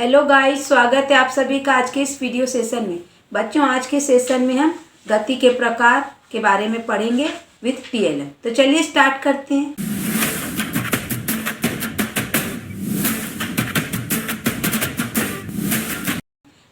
Hello guys, स्वागत है आप सभी का आज के इस वीडियो सेशन में। बच्चों, आज के सेशन में हम गति के प्रकार के बारे में पढ़ेंगे विथ टीएलएम। तो चलिए स्टार्ट करते हैं।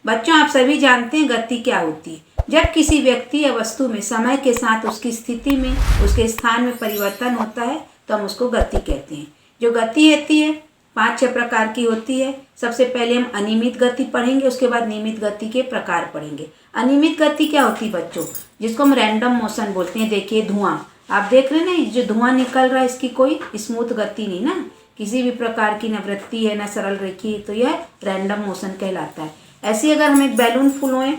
बच्चों, आप सभी जानते हैं गति क्या होती है। जब किसी व्यक्ति या वस्तु में समय के साथ उसकी स्थिति में, उसके स्थान में परिवर्तन होता है तो हम उसको गति कहते हैं। जो गति होती है 5-6 प्रकार की होती है। सबसे पहले हम अनियमित गति पढ़ेंगे, उसके बाद नियमित गति के प्रकार पढ़ेंगे। अनियमित गति क्या होती है बच्चों? जिसको हम रैंडम मोशन बोलते हैं। देखिए धुआं, आप देख रहे हैं ना, जो धुआं निकल रहा है इसकी कोई स्मूथ गति नहीं ना, किसी भी प्रकार की न वृत्ति है न सरल रेखी, तो यह रैंडम मोशन कहलाता है। ऐसे अगर हम एक बैलून फुलवाएं,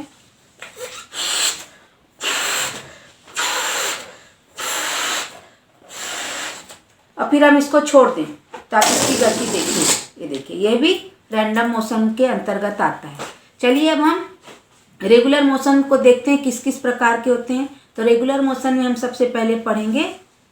और फिर हम इसको छोड़ दें तो आप इसकी गति देखिए। ये देखिए, ये भी रैंडम मोशन के अंतर्गत आता है। चलिए अब हम रेगुलर मोशन को देखते हैं किस किस प्रकार के होते हैं। तो रेगुलर मोशन में हम सबसे पहले पढ़ेंगे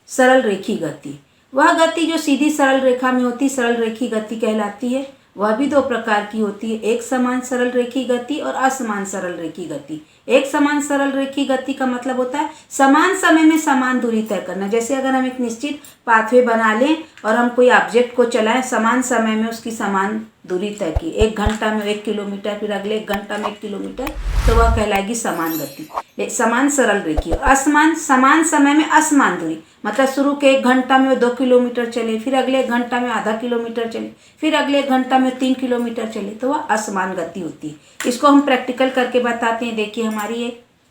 सरल रेखी गति। वह गति जो सीधी सरल रेखा में होती सरल रेखी गति कहलाती है। वह भी 2 प्रकार की होती है, एक समान सरल रेखी गति और असमान सरल रेखी गति। एक समान सरल रेखी गति का मतलब होता है समान समय में समान दूरी तय करना। जैसे अगर हम एक निश्चित पाथवे बना लें और हम कोई ऑब्जेक्ट को चलाएं, समान समय में उसकी समान दूरी तय की, 1 घंटा में 1 किलोमीटर, फिर अगले 1 घंटा में 1 किलोमीटर, तो वह कहलाएगी समान गति, समान सरल रेखी। असमान, समान समय में असमान दूरी, मतलब शुरू के 1 घंटा में 2 किलोमीटर चले, फिर अगले 1 घंटा में आधा किलोमीटर चले, फिर अगले 1 घंटा में 3 किलोमीटर चले, तो वह असमान गति होती है। इसको हम प्रैक्टिकल करके बताते हैं। देखिए हमारी ये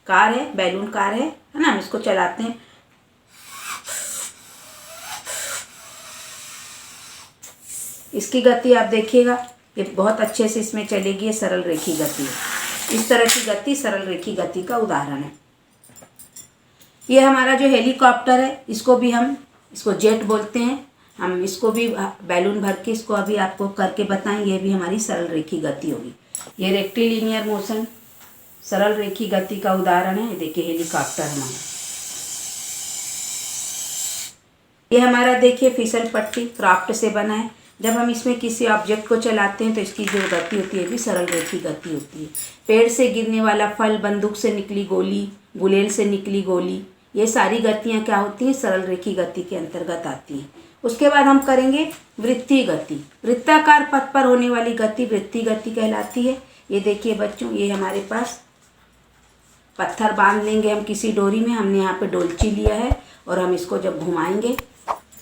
कार है, बैलून कार है ना, हम इसको चलाते हैं। इसकी गति आप देखिएगा, ये बहुत अच्छे से इसमें चलेगी। ये सरल रेखी गति है। इस तरह की गति सरल रेखी गति का उदाहरण है। ये हमारा जो हेलीकॉप्टर है, इसको भी हम इसको जेट बोलते हैं। हम इसको भी बैलून भर के इसको अभी आपको करके बताएंगे। ये भी हमारी सरल रेखी गति होगी। ये रेक्टिलिनियर मोशन सरल रेखी गति का उदाहरण है। ये देखिए हेलीकॉप्टर हमारा। ये हमारा देखिए फिसल पट्टी क्राफ्ट से बना है। जब हम इसमें किसी ऑब्जेक्ट को चलाते हैं तो इसकी जो गति होती है भी सरल रेखी गति होती है। पेड़ से गिरने वाला फल, बंदूक से निकली गोली, गुलेल से निकली गोली, ये सारी गतियाँ क्या होती हैं? सरल रेखी गति के अंतर्गत आती हैं। उसके बाद हम करेंगे वृत्तीय गति। वृत्ताकार पथ पर होने वाली गति वृत्तीय गति कहलाती है। ये देखिए बच्चों, ये हमारे पास पत्थर बांध लेंगे हम किसी डोरी में। हमने यहाँ पे डोलची लिया है और हम इसको जब घुमाएंगे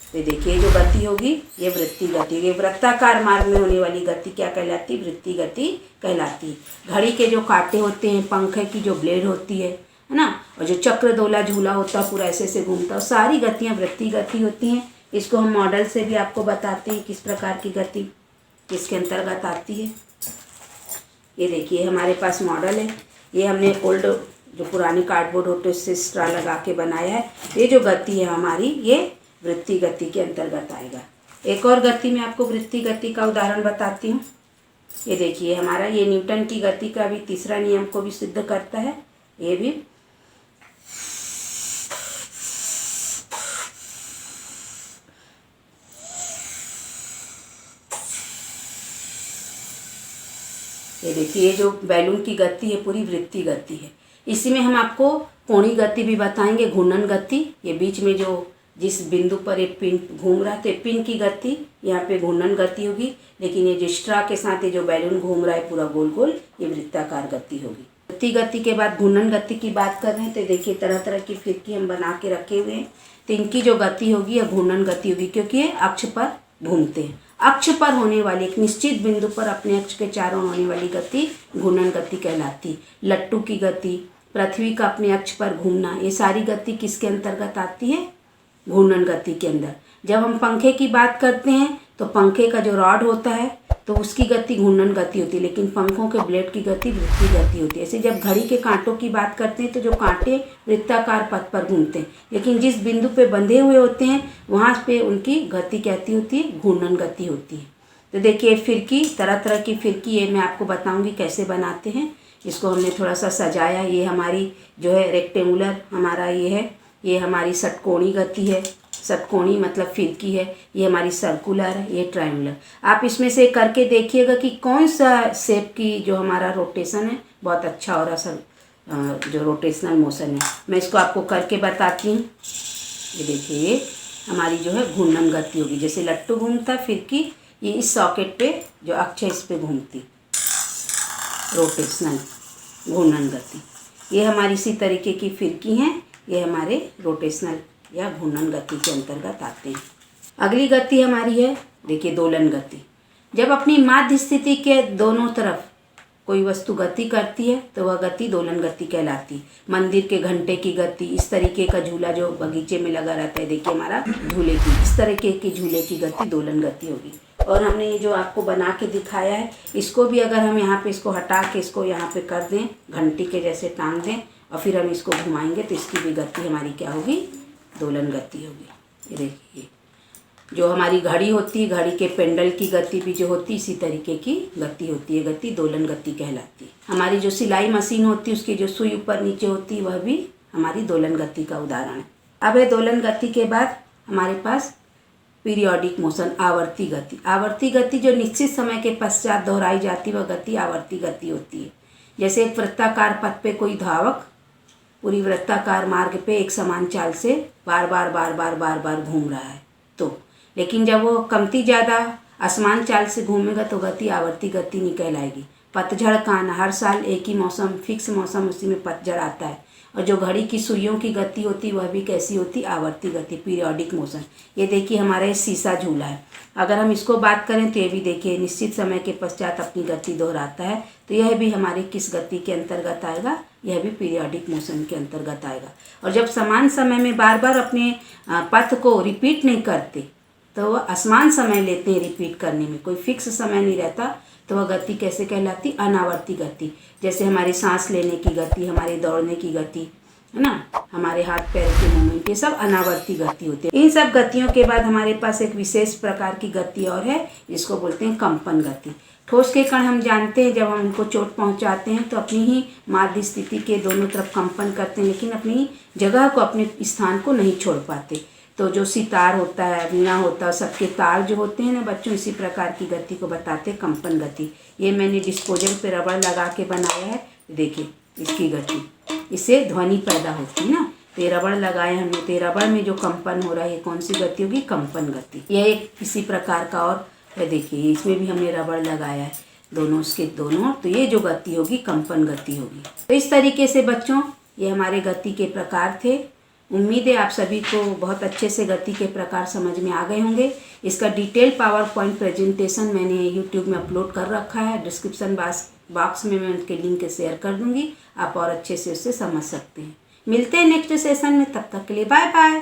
तो देखिए जो गति होगी ये वृत्तीय गति होगी। वृत्ताकार मार्ग में होने वाली गति क्या कहलाती है? वृत्तीय गति कहलाती है। घड़ी के जो कांटे होते हैं, पंखे की जो ब्लेड होती है ना, और जो चक्र डोला झूला होता है पूरा ऐसे घूमता है, सारी गतियाँ वृत्तीय गति होती हैं। इसको हम मॉडल से भी आपको बताते हैं किस प्रकार की गति किसके अंतर्गत आती है। ये देखिए हमारे पास मॉडल है। ये हमने ओल्ड जो पुरानी कार्डबोर्ड होते हैं उससे स्ट्रा लगा के बनाया है। ये जो गति है हमारी, ये वृत्तीय गति के अंतर्गत आएगा। एक और गति में आपको वृत्तीय गति का उदाहरण बताती हूँ। ये देखिए हमारा, ये न्यूटन की गति का भी तीसरा नियम को भी सिद्ध करता है। ये भी ये देखिए, ये जो बैलून की गति है पूरी वृत्तीय गति है। इसी में हम आपको कोणीय गति भी बताएंगे, घूर्णन गति। ये बीच में जो जिस बिंदु पर एक पिन घूम रहा है, पिन की गति, यहाँ पे घूर्णन गति होगी। लेकिन ये जो स्ट्रा के साथ ये जो बैलून घूम रहा है पूरा गोल गोल, ये वृत्ताकार गति होगी। वृत्तीय गति के बाद घूर्णन गति की बात कर रहे हैं। तो देखिए तरह तरह की फिरकी हम बना के रखे हुए हैं। तो इनकी जो गति होगी यह घूर्णन गति होगी, क्योंकि ये अक्ष पर घूमते हैं। अक्ष पर होने वाली एक निश्चित बिंदु पर अपने अक्ष के चारों होने वाली गति घूर्णन गति कहलाती। लट्टू की गति, पृथ्वी का अपने अक्ष पर घूमना, ये सारी गति किसके अंतर्गत आती है? घूर्णन गति के अंदर। जब हम पंखे की बात करते हैं तो पंखे का जो रॉड होता है तो उसकी गति घूर्णन गति होती है, लेकिन पंखों के ब्लेड की गति वृत्तीय गति होती है। ऐसे जब घड़ी के कांटों की बात करते हैं तो जो कांटे वृत्ताकार पथ पर घूमते हैं, लेकिन जिस बिंदु पे बंधे हुए होते हैं वहाँ पे उनकी गति कहती होती है? घूर्णन गति होती है। तो देखिए फिरकी, तरह तरह की फिरकी, ये मैं आपको बताऊँगी कैसे बनाते हैं। इसको हमने थोड़ा सा सजाया। ये हमारी जो है रेक्टेंगुलर हमारा ये है, ये हमारी षटकोणीय गति है। षटकोणी मतलब फिरकी है, ये हमारी सर्कुलर है, ये ट्रायंगुलर। आप इसमें से करके देखिएगा कि कौन सा शेप की जो हमारा रोटेशन है बहुत अच्छा हो रहा सर, जो रोटेशनल मोशन है। मैं इसको आपको करके बताती हूँ। ये देखिए, ये हमारी जो है घूर्णन गति होगी। जैसे लट्टू घूमता फिरकी, ये इस सॉकेट पे जो अक्ष है इस पे घूमती, रोटेशनल घूर्णन गति। ये हमारी इसी तरीके की फिरकी हैं, ये हमारे रोटेशनल या घूर्णन गति के अंतर्गत आते हैं। अगली गति हमारी है, देखिए, दोलन गति। जब अपनी माध्य स्थिति के दोनों तरफ कोई वस्तु गति करती है तो वह गति दोलन गति कहलाती। मंदिर के घंटे की गति, इस तरीके का झूला जो बगीचे में लगा रहता है, देखिए हमारा झूले की, इस तरीके की झूले की गति दोलन गति होगी। और हमने ये जो आपको बना के दिखाया है, इसको भी अगर हम यहाँ पे इसको हटा के इसको यहाँ पे कर दें, घंटी के जैसे टांग दें और फिर हम इसको घुमाएंगे तो इसकी भी गति हमारी क्या होगी, दोलन गति होगी। ये देखिए, जो हमारी घड़ी होती है, घड़ी के पेंडल की गति भी जो होती है इसी तरीके की गति होती है, गति दोलन गति कहलाती है। हमारी जो सिलाई मशीन होती है उसकी जो सुई ऊपर नीचे होती है वह भी हमारी दोलन गति का उदाहरण है। अब है दोलन गति के बाद हमारे पास पीरियोडिक मोशन, आवर्ती गति। आवर्ती गति जो निश्चित समय के पश्चात दोहराई जाती है वह गति आवर्ती गति होती है। जैसे एक वृत्ताकार पथ पे कोई धावक पूरी वृत्ताकार मार्ग पे एक समान चाल से बार बार घूम रहा है, तो लेकिन जब वो कमती ज़्यादा असमान चाल से घूमेगा तो गति आवर्ती गति नहीं कहलाएगी। पतझड़ का आना, हर साल एक ही मौसम, फिक्स मौसम, उसी में पतझड़ आता है। और जो घड़ी की सुइयों की गति होती है वह भी कैसी होती, आवर्ती गति, पीरियोडिक मोशन। ये देखिए हमारा शीशा झूला है, अगर हम इसको बात करें तो ये भी देखिए निश्चित समय के पश्चात अपनी गति दोहराता है, तो यह भी हमारे किस गति के अंतर्गत आएगा, यह भी पीरियोडिक मोशन के अंतर्गत आएगा। और जब समान समय में बार बार अपने पथ को रिपीट नहीं करते तो वह असमान समय लेते हैं रिपीट करने में, कोई फिक्स समय नहीं रहता, तो वह गति कैसे कहलाती, अनावर्ती गति। जैसे हमारी सांस लेने की गति, हमारे दौड़ने की गति है ना, हमारे हाथ पैर के मूवमेंट, ये सब अनावर्ती गति होती है। इन सब गतियों के बाद हमारे पास एक विशेष प्रकार की गति और है, जिसको बोलते हैं कंपन गति। ठोस के कण हम जानते हैं जब हम उनको चोट पहुंचाते हैं तो अपनी ही माध्य स्थिति के दोनों तरफ कंपन करते हैं, लेकिन अपनी जगह को, अपने स्थान को नहीं छोड़ पाते। तो जो सितार होता है, वीणा होता है, सबके तार जो होते हैं ना बच्चों, इसी प्रकार की गति को बताते हैं कंपन गति। ये मैंने डिस्पोजल पे रबड़ लगा के बनाया है, देखिए इसकी गति, इससे ध्वनि पैदा होती है ना, तो ये रबड़ लगाए हमने, तो रबड़ में जो कंपन हो रहा है ये कौन सी गति होगी, कंपन गति। यह एक इसी प्रकार का और है, देखिए इसमें भी हमने रबड़ लगाया है, दोनों उसके दोनों, तो ये जो गति होगी कंपन गति होगी। तो इस तरीके से बच्चों ये हमारे गति के प्रकार थे। उम्मीद है आप सभी को बहुत अच्छे से गति के प्रकार समझ में आ गए होंगे। इसका डिटेल पावर पॉइंट प्रेजेंटेशन मैंने यूट्यूब में अपलोड कर रखा है, डिस्क्रिप्शन बॉक्स में मैं उनके लिंक शेयर कर दूंगी, आप और अच्छे से उससे समझ सकते हैं। मिलते हैं नेक्स्ट सेशन में, तब तक के लिए बाय बाय।